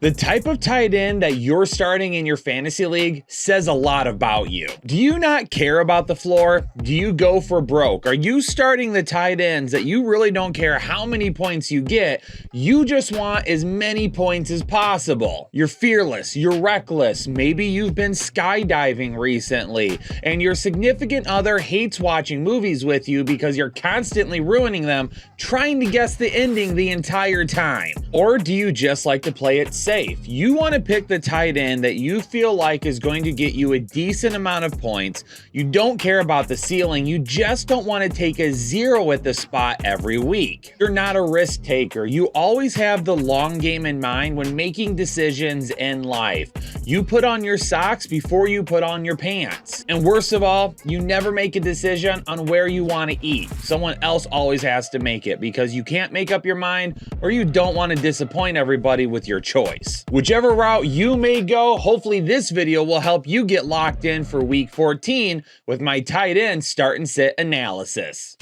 The type of tight end that you're starting in your fantasy league says a lot about you. Do you not care about the floor? Do you go for broke? Are you starting the tight ends that you really don't care how many points you get? You just want as many points as possible. You're fearless, you're reckless. Maybe you've been skydiving recently and your significant other hates watching movies with you because you're constantly ruining them, trying to guess the ending the entire time. Or do you just like to play it safe? You want to pick the tight end that you feel like is going to get you a decent amount of points. You don't care about the ceiling. You just don't want to take a zero at the spot every week. You're not a risk taker. You always have the long game in mind when making decisions in life. You put on your socks before you put on your pants. And worst of all, you never make a decision on where you want to eat. Someone else always has to make it because you can't make up your mind or you don't want to disappoint everybody with your choice. Whichever route you may go, hopefully this video will help you get locked in for week 14 with my tight end start and sit analysis.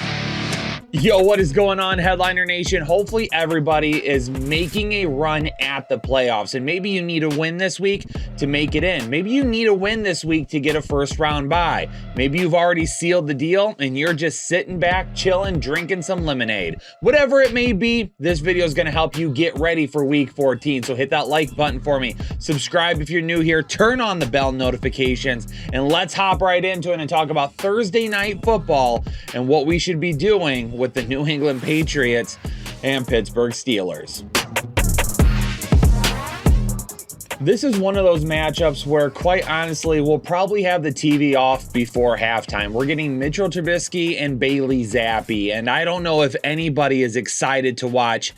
Yo, what is going on, Headliner Nation? Hopefully everybody is making a run at the playoffs, and maybe you need a win this week to make it in. Maybe you need a win this week to get a first round bye. Maybe you've already sealed the deal and you're just sitting back, chilling, drinking some lemonade. Whatever it may be, this video is going to help you get ready for week 14. So hit that like button for me. Subscribe if you're new here. Turn on the bell notifications, and let's hop right into it and talk about Thursday night football and what we should be doing with the New England Patriots and Pittsburgh Steelers. This is one of those matchups where, quite honestly, we'll probably have the TV off before halftime. We're getting Mitchell Trubisky and Bailey Zappi, and I don't know if anybody is excited to watch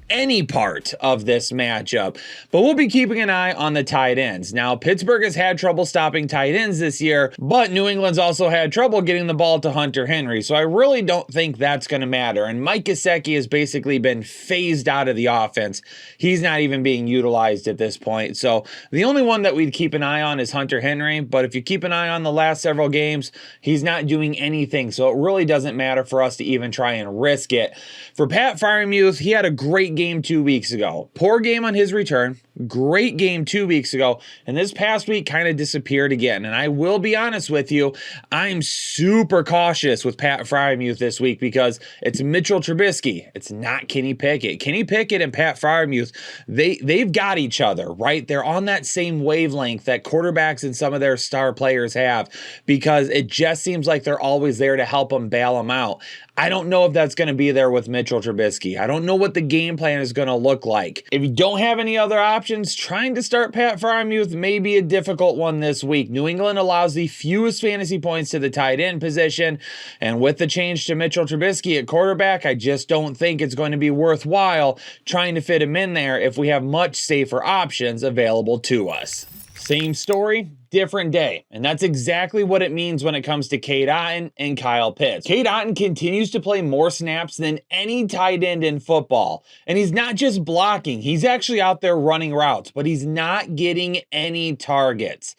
any part of this matchup, but we'll be keeping an eye on the tight ends. Now, Pittsburgh has had trouble stopping tight ends this year, but New England's also had trouble getting the ball to Hunter Henry, so I really don't think that's going to matter. And Mike Gesicki has basically been phased out of the offense. He's not even being utilized at this point, so the only one that we'd keep an eye on is Hunter Henry, but if you keep an eye on the last several games, he's not doing anything, so it really doesn't matter for us to even try and risk it. For Pat Freiermuth, he had a great game 2 weeks ago. Poor game on his return, great game 2 weeks ago, and this past week kind of disappeared again. And I will be honest with you, I'm super cautious with Pat Freiermuth this week because it's Mitchell Trubisky. It's not Kenny Pickett. Kenny Pickett and Pat Freiermuth, they've got each other, right? They're on that same wavelength that quarterbacks and some of their star players have because it just seems like they're always there to help them bail them out. I don't know if that's going to be there with Mitchell Trubisky. I don't know what the game plan is going to look like. If you don't have any other options, trying to start Pat Freiermuth may be a difficult one this week. New England allows the fewest fantasy points to the tight end position, and with the change to Mitchell Trubisky at quarterback, I just don't think it's going to be worthwhile trying to fit him in there if we have much safer options available to us. Same story, different day. And that's exactly what it means when it comes to Cade Otton and Kyle Pitts. Cade Otton continues to play more snaps than any tight end in football. And he's not just blocking, he's actually out there running routes, but he's not getting any targets.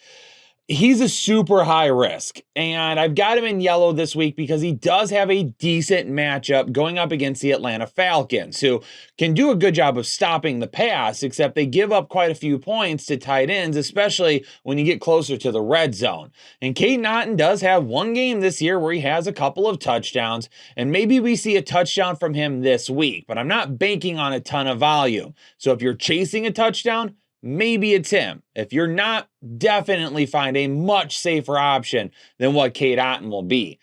He's a super high risk, and I've got him in yellow this week because he does have a decent matchup going up against the Atlanta Falcons, who can do a good job of stopping the pass, except they give up quite a few points to tight ends, especially when you get closer to the red zone. And Cade Otton does have one game this year where he has a couple of touchdowns, and maybe we see a touchdown from him this week, but I'm not banking on a ton of volume. So if you're chasing a touchdown, maybe it's him. If you're not, definitely find a much safer option than what Cade Otton will be.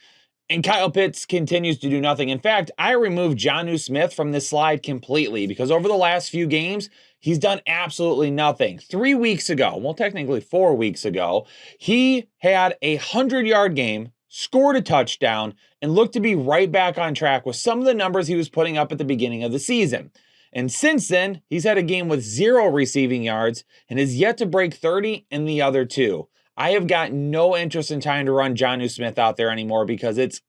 And Kyle Pitts continues to do nothing. In fact, I removed Jonnu Smith from this slide completely because over the last few games, he's done absolutely nothing. 3 weeks ago, well, technically 4 weeks ago, he had a 100-yard game, scored a touchdown, and looked to be right back on track with some of the numbers he was putting up at the beginning of the season. And since then, he's had a game with 0 receiving yards and has yet to break 30 in the other 2. I have got no interest in trying to run Jonnu Smith out there anymore because it's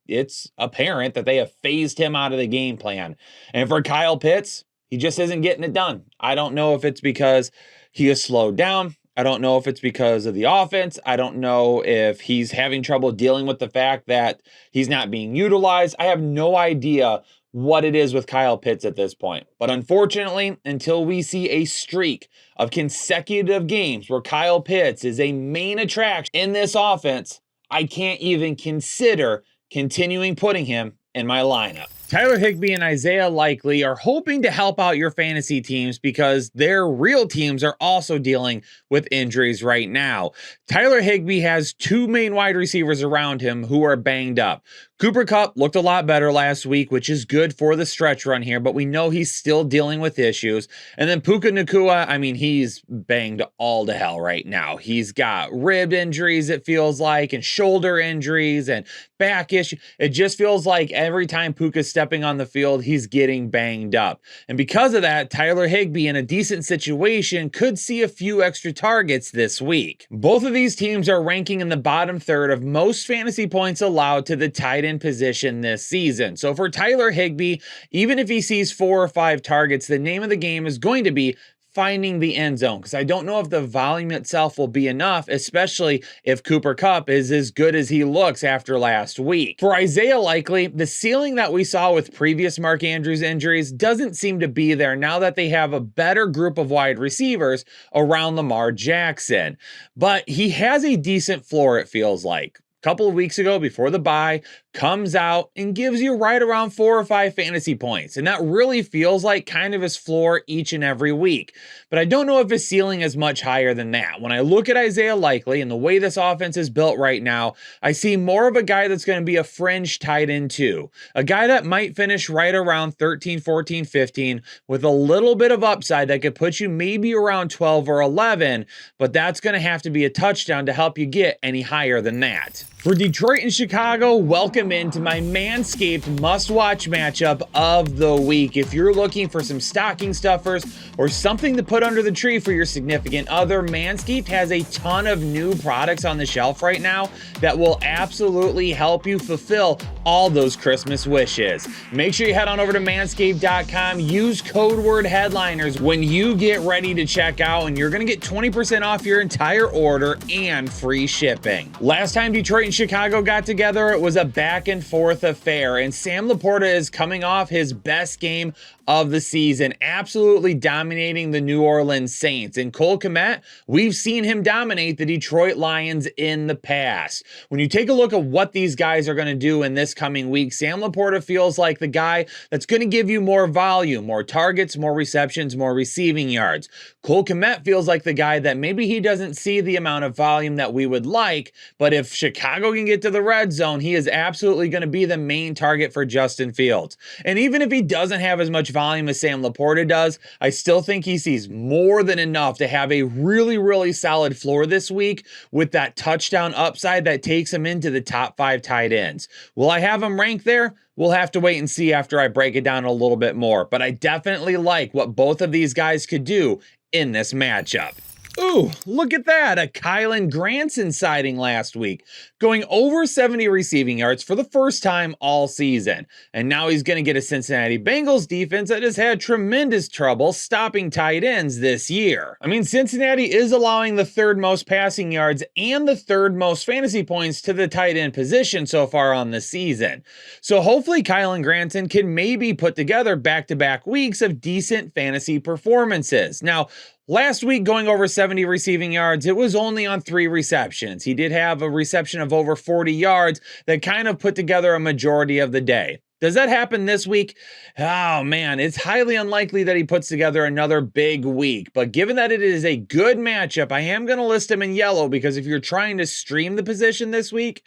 apparent that they have phased him out of the game plan. And for Kyle Pitts, he just isn't getting it done. I don't know if it's because he has slowed down. I don't know if it's because of the offense. I don't know if he's having trouble dealing with the fact that he's not being utilized. I have no idea what it is with Kyle Pitts at this point. But unfortunately, until we see a streak of consecutive games where Kyle Pitts is a main attraction in this offense, I can't even consider continuing putting him in my lineup. Tyler Higbee and Isaiah Likely are hoping to help out your fantasy teams because their real teams are also dealing with injuries right now. Tyler Higbee has two main wide receivers around him who are banged up. Cooper Kupp looked a lot better last week, which is good for the stretch run here, but we know he's still dealing with issues. And then Puka Nacua, I mean, he's banged all to hell right now. He's got rib injuries, it feels like, and shoulder injuries and back issues. It just feels like every time Puka's stepping on the field, he's getting banged up. And because of that, Tyler Higbee in a decent situation could see a few extra targets this week. Both of these teams are ranking in the bottom third of most fantasy points allowed to the tight end position this season. So for Tyler Higbee, even if he sees 4 or 5 targets, the name of the game is going to be finding the end zone, because I don't know if the volume itself will be enough, especially if Cooper Kupp is as good as he looks after last week. For Isaiah Likely, the ceiling that we saw with previous Mark Andrews injuries doesn't seem to be there now that they have a better group of wide receivers around Lamar Jackson. But he has a decent floor, it feels like. Couple of weeks ago before the bye, comes out and gives you right around 4 or 5 fantasy points. And that really feels like kind of his floor each and every week. But I don't know if his ceiling is much higher than that. When I look at Isaiah Likely and the way this offense is built right now, I see more of a guy that's going to be a fringe tight end too. A guy that might finish right around 13, 14, 15 with a little bit of upside that could put you maybe around 12 or 11, but that's going to have to be a touchdown to help you get any higher than that. For Detroit and Chicago, welcome into my Manscaped must-watch matchup of the week. If you're looking for some stocking stuffers or something to put under the tree for your significant other, Manscaped has a ton of new products on the shelf right now that will absolutely help you fulfill all those Christmas wishes. Make sure you head on over to manscaped.com, use code word headliners when you get ready to check out, and you're going to get 20% off your entire order and free shipping. Last time Detroit and Chicago got together, it was a back and forth affair, and Sam Laporta is coming off his best game of the season, absolutely dominating the New Orleans Saints. And Cole Kmet, we've seen him dominate the Detroit Lions in the past. When you take a look at what these guys are going to do in this coming week, Sam Laporta feels like the guy that's going to give you more volume, more targets, more receptions, more receiving yards. Cole Kmet feels like the guy that maybe he doesn't see the amount of volume that we would like, but if Chicago can get to the red zone, he is absolutely going to be the main target for Justin Fields. And even if he doesn't have as much volume as Sam Laporta does, I still think he sees more than enough to have a really, really solid floor this week with that touchdown upside that takes him into the top 5 tight ends. Will I have him ranked there? We'll have to wait and see after I break it down a little bit more, but I definitely like what both of these guys could do in this matchup. Ooh, look at that, a Kylen Granson sighting last week, going over 70 receiving yards for the first time all season. And now he's going to get a Cincinnati Bengals defense that has had tremendous trouble stopping tight ends this year. I mean, Cincinnati is allowing the 3rd most passing yards and the 3rd most fantasy points to the tight end position so far on the season. So hopefully Kylen Granson can maybe put together back-to-back weeks of decent fantasy performances. Now, last week, going over 70 receiving yards, it was only on 3 receptions. He did have a reception of over 40 yards that kind of put together a majority of the day. Does that happen this week? Oh man, it's highly unlikely that he puts together another big week. But given that it is a good matchup, I am going to list him in yellow because if you're trying to stream the position this week,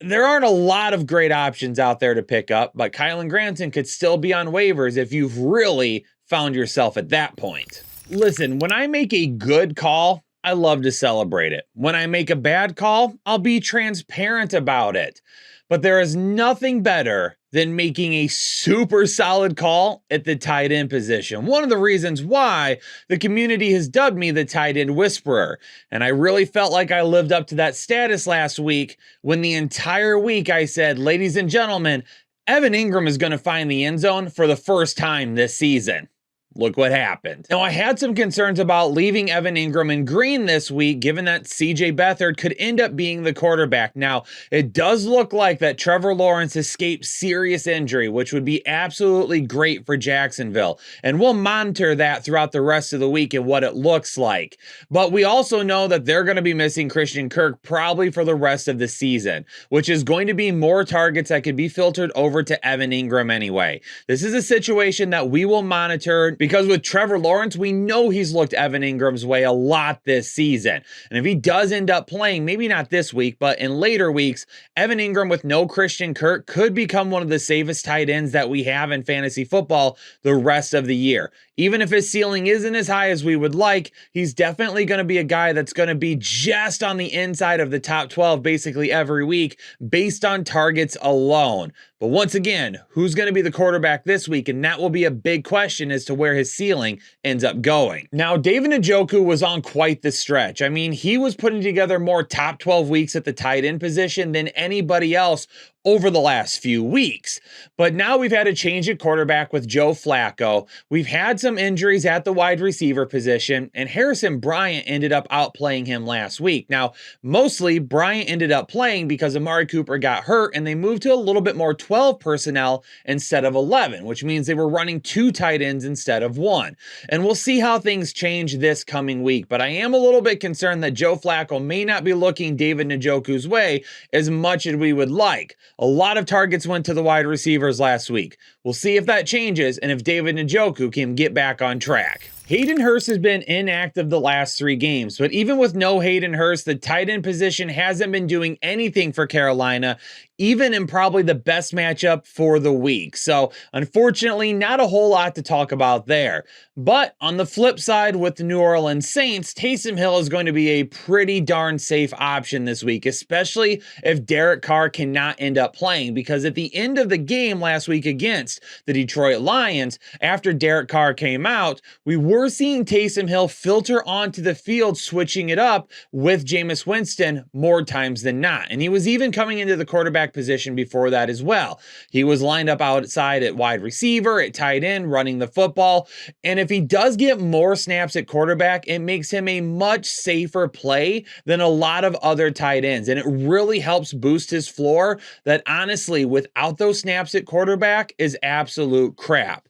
there aren't a lot of great options out there to pick up, but Kylen Granson could still be on waivers if you've really found yourself at that point. Listen, when I make a good call, I love to celebrate it. When I make a bad call, I'll be transparent about it. But there is nothing better than making a super solid call at the tight end position. One of the reasons why the community has dubbed me the tight end whisperer. And I really felt like I lived up to that status last week when the entire week I said, ladies and gentlemen, Evan Ingram is going to find the end zone for the first time this season. look what happened. Now, I had some concerns about leaving Evan Engram in green this week, given that CJ Beathard could end up being the quarterback. Now, it does look like that Trevor Lawrence escaped serious injury, which would be absolutely great for Jacksonville. And we'll monitor that throughout the rest of the week and what it looks like. But we also know that they're going to be missing Christian Kirk probably for the rest of the season, which is going to be more targets that could be filtered over to Evan Engram anyway. This is a situation that we will monitor because with Trevor Lawrence, we know he's looked Evan Ingram's way a lot this season. And if he does end up playing, maybe not this week, but in later weeks, Evan Engram with no Christian Kirk could become one of the safest tight ends that we have in fantasy football the rest of the year. Even if his ceiling isn't as high as we would like, he's definitely going to be a guy that's going to be just on the inside of the top 12 basically every week based on targets alone. But once again, who's going to be the quarterback this week? And that will be a big question as to where his ceiling ends up going. Now, David Njoku was on quite the stretch. I mean, he was putting together more top 12 weeks at the tight end position than anybody else over the last few weeks. But now we've had a change at quarterback with Joe Flacco. We've had some injuries at the wide receiver position, and Harrison Bryant ended up outplaying him last week. Now, mostly Bryant ended up playing because Amari Cooper got hurt, and they moved to a little bit more 12 personnel instead of 11, which means they were running 2 tight ends instead of 1. And we'll see how things change this coming week. But I am a little bit concerned that Joe Flacco may not be looking David Njoku's way as much as we would like. A lot of targets went to the wide receivers last week. We'll see if that changes and if David Njoku can get back on track. Hayden Hurst has been inactive the last 3 games, but even with no Hayden Hurst, the tight end position hasn't been doing anything for Carolina, even in probably the best matchup for the week. So unfortunately, not a whole lot to talk about there. But on the flip side, with the New Orleans Saints, Taysom Hill is going to be a pretty darn safe option this week, especially if Derek Carr cannot end up playing, because at the end of the game last week against the Detroit Lions, after Derek Carr came out, we were seeing Taysom Hill filter onto the field, switching it up with Jameis Winston more times than not. And he was even coming into the quarterback position before that as well. He was lined up outside at wide receiver, at tight end, running the football. And if he does get more snaps at quarterback, it makes him a much safer play than a lot of other tight ends. And it really helps boost his floor that honestly, without those snaps at quarterback, is absolute crap.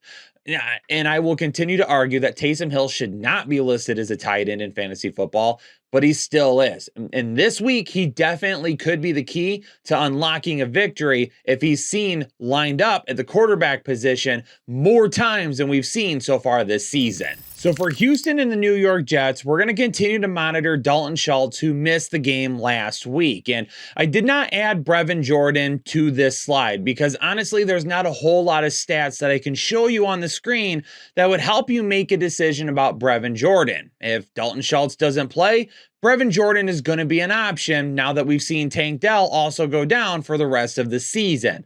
And I will continue to argue that Taysom Hill should not be listed as a tight end in fantasy football, but he still is. And this week, he definitely could be the key to unlocking a victory if he's seen lined up at the quarterback position more times than we've seen so far this season. So for Houston and the New York Jets, we're going to continue to monitor Dalton Schultz, who missed the game last week. And I did not add Brevin Jordan to this slide because honestly, there's not a whole lot of stats that I can show you on the screen that would help you make a decision about Brevin Jordan. If Dalton Schultz doesn't play, Brevin Jordan is going to be an option now that we've seen Tank Dell also go down for the rest of the season.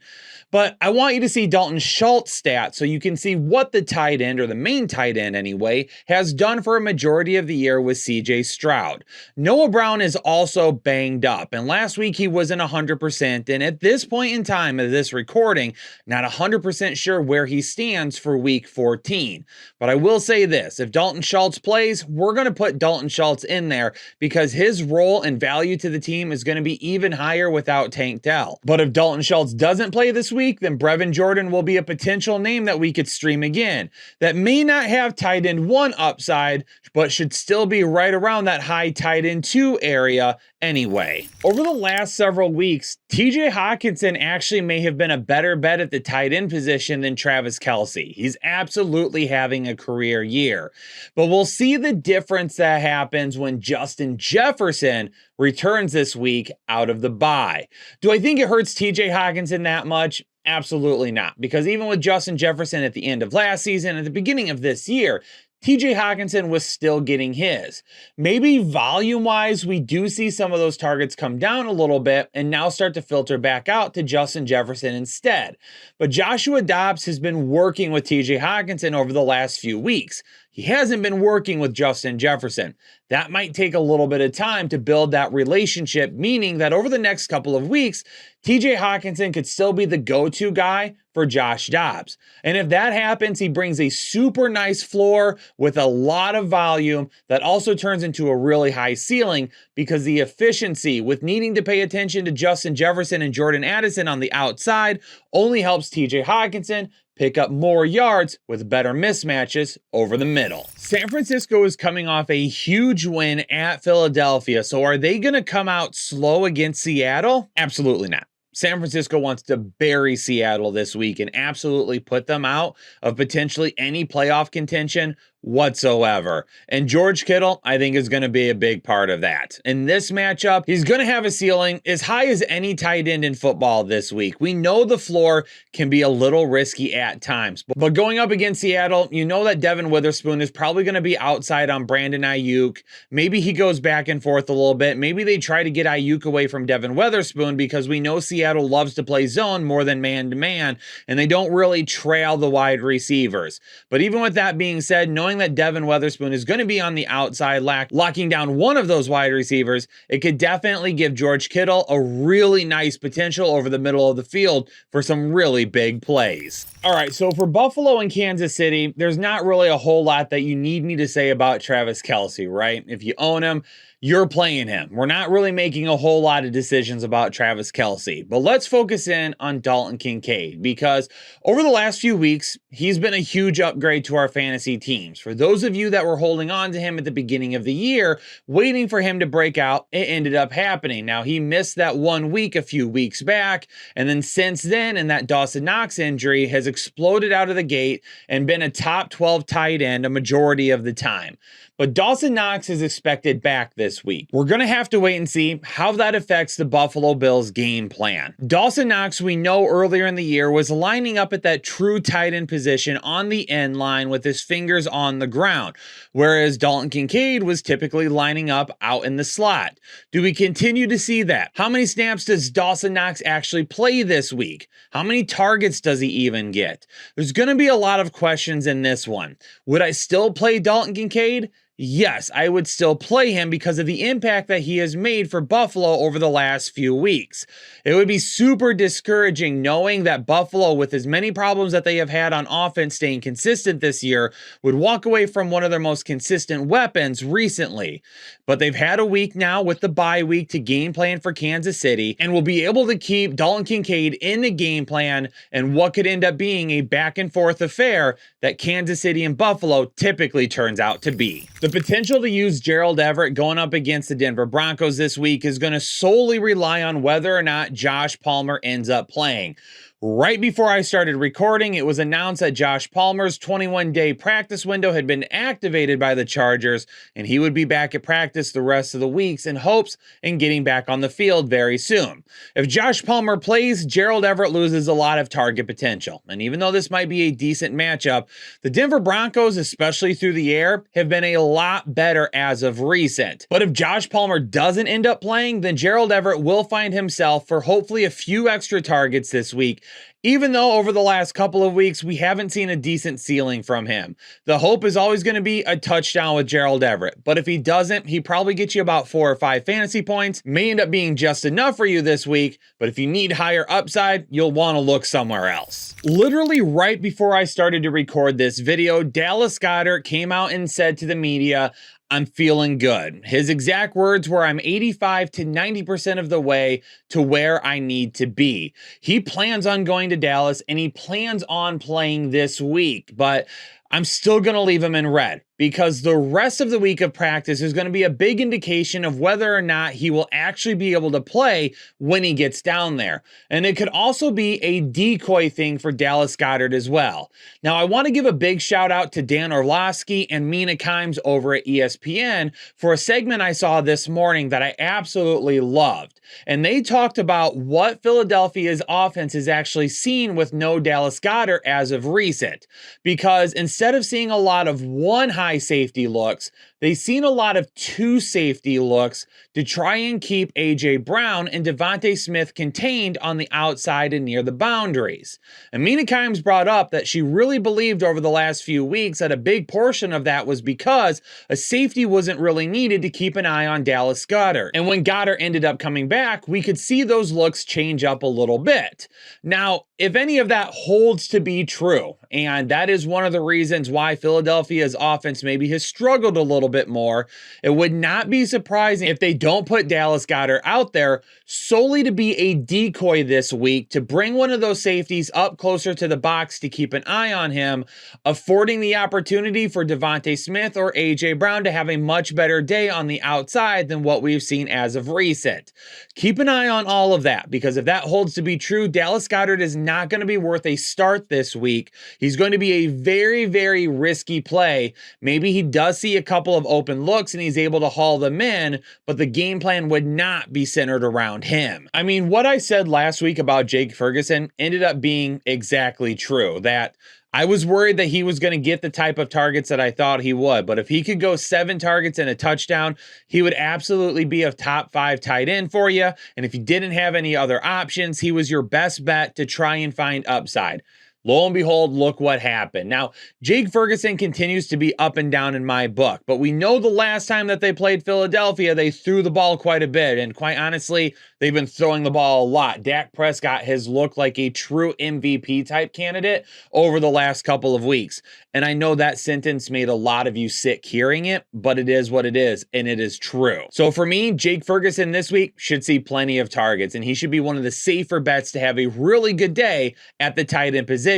But I want you to see Dalton Schultz stats so you can see what the tight end, or the main tight end anyway, has done for a majority of the year with CJ Stroud. Noah Brown is also banged up, and last week he wasn't 100%, and at this point in time of this recording, not 100% sure where he stands for week 14. But I will say this, if Dalton Schultz plays, we're going to put Dalton Schultz in there because his role and value to the team is going to be even higher without Tank Dell. But if Dalton Schultz doesn't play this week, then Brevin Jordan will be a potential name that we could stream again. That may not have tight end 1 upside, but should still be right around that high tight end 2 area anyway. Over the last several weeks, TJ Hockenson actually may have been a better bet at the tight end position than Travis Kelce. He's absolutely having a career year. But we'll see the difference that happens when Justin Jefferson returns this week out of the bye. Do I think it hurts TJ Hockenson that much? Absolutely not. Because even with Justin Jefferson at the end of last season, at the beginning of this year, TJ Hockenson was still getting his. Maybe volume-wise, we do see some of those targets come down a little bit and now start to filter back out to Justin Jefferson instead. But Joshua Dobbs has been working with TJ Hockenson over the last few weeks. he hasn't been working with Justin Jefferson. That might take a little bit of time to build that relationship, meaning that over the next couple of weeks, TJ Hockenson could still be the go-to guy for Josh Dobbs. And if that happens, he brings a super nice floor with a lot of volume that also turns into a really high ceiling, because the efficiency with needing to pay attention to Justin Jefferson and Jordan Addison on the outside only helps TJ Hockenson pick up more yards with better mismatches over the middle. San Francisco is coming off a huge win at Philadelphia, so are they going to come out slow against Seattle? Absolutely not. San Francisco wants to bury Seattle this week and absolutely put them out of potentially any playoff contention whatsoever. And George Kittle, I think, is going to be a big part of that. In this matchup, he's going to have a ceiling as high as any tight end in football this week. We know the floor can be a little risky at times, but going up against Seattle, you know that Devin Witherspoon is probably going to be outside on Brandon Ayuk. Maybe he goes back and forth a little bit. Maybe they try to get Ayuk away from Devin Witherspoon, because we know Seattle loves to play zone more than man-to-man, and they don't really trail the wide receivers. But even with that being said, knowing that Devin Witherspoon is going to be on the outside locking down one of those wide receivers, it could definitely give George Kittle a really nice potential over the middle of the field for some really big plays. All right, so for Buffalo and Kansas City, there's not really a whole lot that you need me to say about Travis Kelce, right? If you own him, you're playing him. We're not really making a whole lot of decisions about Travis Kelce, but let's focus in on Dalton Kincaid, because over the last few weeks, he's been a huge upgrade to our fantasy teams. For those of you that were holding on to him at the beginning of the year, waiting for him to break out, it ended up happening. Now, he missed that 1 week a few weeks back, and then since then, and that Dawson Knox injury has exploded out of the gate and been a top 12 tight end a majority of the time. But Dawson Knox is expected back this week. We're going to have to wait and see how that affects the Buffalo Bills game plan. Dawson Knox, we know earlier in the year, was lining up at that true tight end position on the end line with his fingers on the ground, whereas Dalton Kincaid was typically lining up out in the slot. Do we continue to see that? How many snaps does Dawson Knox actually play this week? How many targets does he even get? There's going to be a lot of questions in this one. Would I still play Dalton Kincaid? Yes, I would still play him because of the impact that he has made for Buffalo over the last few weeks. It would be super discouraging knowing that Buffalo, with as many problems that they have had on offense staying consistent this year, would walk away from one of their most consistent weapons recently. But they've had a week now with the bye week to game plan for Kansas City, and will be able to keep Dalton Kincaid in the game plan and what could end up being a back and forth affair that Kansas City and Buffalo typically turns out to be. The potential to use Gerald Everett going up against the Denver Broncos this week is going to solely rely on whether or not Josh Palmer ends up playing. Right before I started recording, it was announced that Josh Palmer's 21-day practice window had been activated by the Chargers, and he would be back at practice the rest of the weeks in hopes in getting back on the field very soon. If Josh Palmer plays, Gerald Everett loses a lot of target potential. And even though this might be a decent matchup, the Denver Broncos, especially through the air, have been a lot better as of recent. But if Josh Palmer doesn't end up playing, then Gerald Everett will find himself for hopefully a few extra targets this week, even though over the last couple of weeks, we haven't seen a decent ceiling from him. The hope is always going to be a touchdown with Gerald Everett. But if he doesn't, he probably gets you about 4 or 5 fantasy points. May end up being just enough for you this week. But if you need higher upside, you'll want to look somewhere else. Literally right before I started to record this video, Dallas Goedert came out and said to the media, "I'm feeling good." His exact words were, "I'm 85 to 90% of the way to where I need to be." He plans on going to Dallas and he plans on playing this week, but I'm still going to leave him in red, because the rest of the week of practice is going to be a big indication of whether or not he will actually be able to play when he gets down there. And it could also be a decoy thing for Dallas Goedert as well. Now, I want to give a big shout out to Dan Orlovsky and Mina Kimes over at ESPN for a segment I saw this morning that I absolutely loved. And they talked about what Philadelphia's offense has actually seen with no Dallas Goedert as of recent. Because instead of seeing a lot of one high safety looks, they've seen a lot of two safety looks to try and keep A.J. Brown and Devontae Smith contained on the outside and near the boundaries. And Mina Kimes brought up that she really believed over the last few weeks that a big portion of that was because a safety wasn't really needed to keep an eye on Dallas Goedert. And when Goedert ended up coming back, we could see those looks change up a little bit. Now, if any of that holds to be true, and that is one of the reasons why Philadelphia's offense maybe has struggled a little bit more, it would not be surprising if they don't put Dallas Goedert out there solely to be a decoy this week to bring one of those safeties up closer to the box to keep an eye on him, affording the opportunity for Devontae Smith or A.J. Brown to have a much better day on the outside than what we've seen as of recent. Keep an eye on all of that, because if that holds to be true, Dallas Goedert is not going to be worth a start this week. He's going to be a very, very risky play. Maybe he does see a couple of open looks and he's able to haul them in, but the game plan would not be centered around him. I mean, what I said last week about Jake Ferguson ended up being exactly true, that I was worried that he was going to get the type of targets that I thought he would, but if he could go 7 targets and a touchdown, he would absolutely be a top 5 tight end for you. And if you didn't have any other options, he was your best bet to try and find upside. Lo and behold, look what happened. Now, Jake Ferguson continues to be up and down in my book, but we know the last time that they played Philadelphia, they threw the ball quite a bit, and quite honestly, they've been throwing the ball a lot. Dak Prescott has looked like a true MVP type candidate over the last couple of weeks, and I know that sentence made a lot of you sick hearing it, but it is what it is, and it is true. So for me, Jake Ferguson this week should see plenty of targets, and he should be one of the safer bets to have a really good day at the tight end position,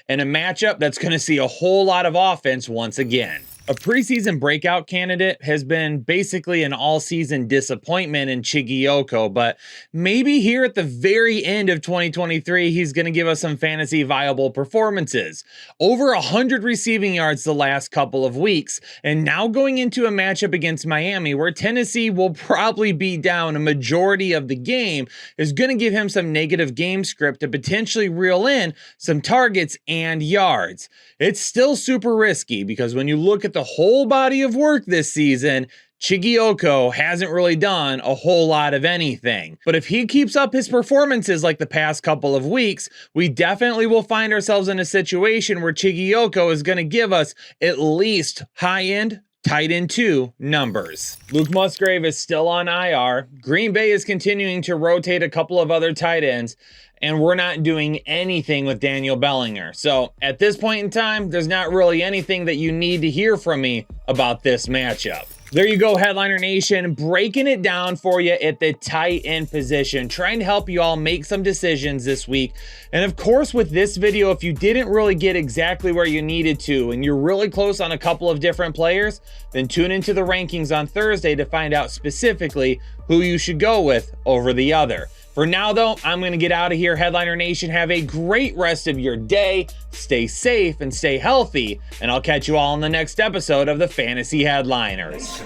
and a matchup that's going to see a whole lot of offense once again. A preseason breakout candidate has been basically an all-season disappointment in Chigioco, but maybe here at the very end of 2023, he's going to give us some fantasy viable performances. Over 100 receiving yards the last couple of weeks, and now going into a matchup against Miami, where Tennessee will probably be down a majority of the game, is going to give him some negative game script to potentially reel in some targets and yards. It's still super risky, because when you look at the whole body of work this season, Chigioco hasn't really done a whole lot of anything. But if he keeps up his performances like the past couple of weeks, we definitely will find ourselves in a situation where Chigioco is going to give us at least high-end tight end 2 numbers. Luke Musgrave is still on IR. Green Bay is continuing to rotate a couple of other tight ends, and we're not doing anything with Daniel Bellinger. So at this point in time, there's not really anything that you need to hear from me about this matchup. There you go, Headliner Nation, breaking it down for you at the tight end position, trying to help you all make some decisions this week. And of course, with this video, if you didn't really get exactly where you needed to, and you're really close on a couple of different players, then tune into the rankings on Thursday to find out specifically who you should go with over the other. For now, though, I'm going to get out of here. Headliner Nation, have a great rest of your day. Stay safe and stay healthy. And I'll catch you all in the next episode of the Fantasy Headliners.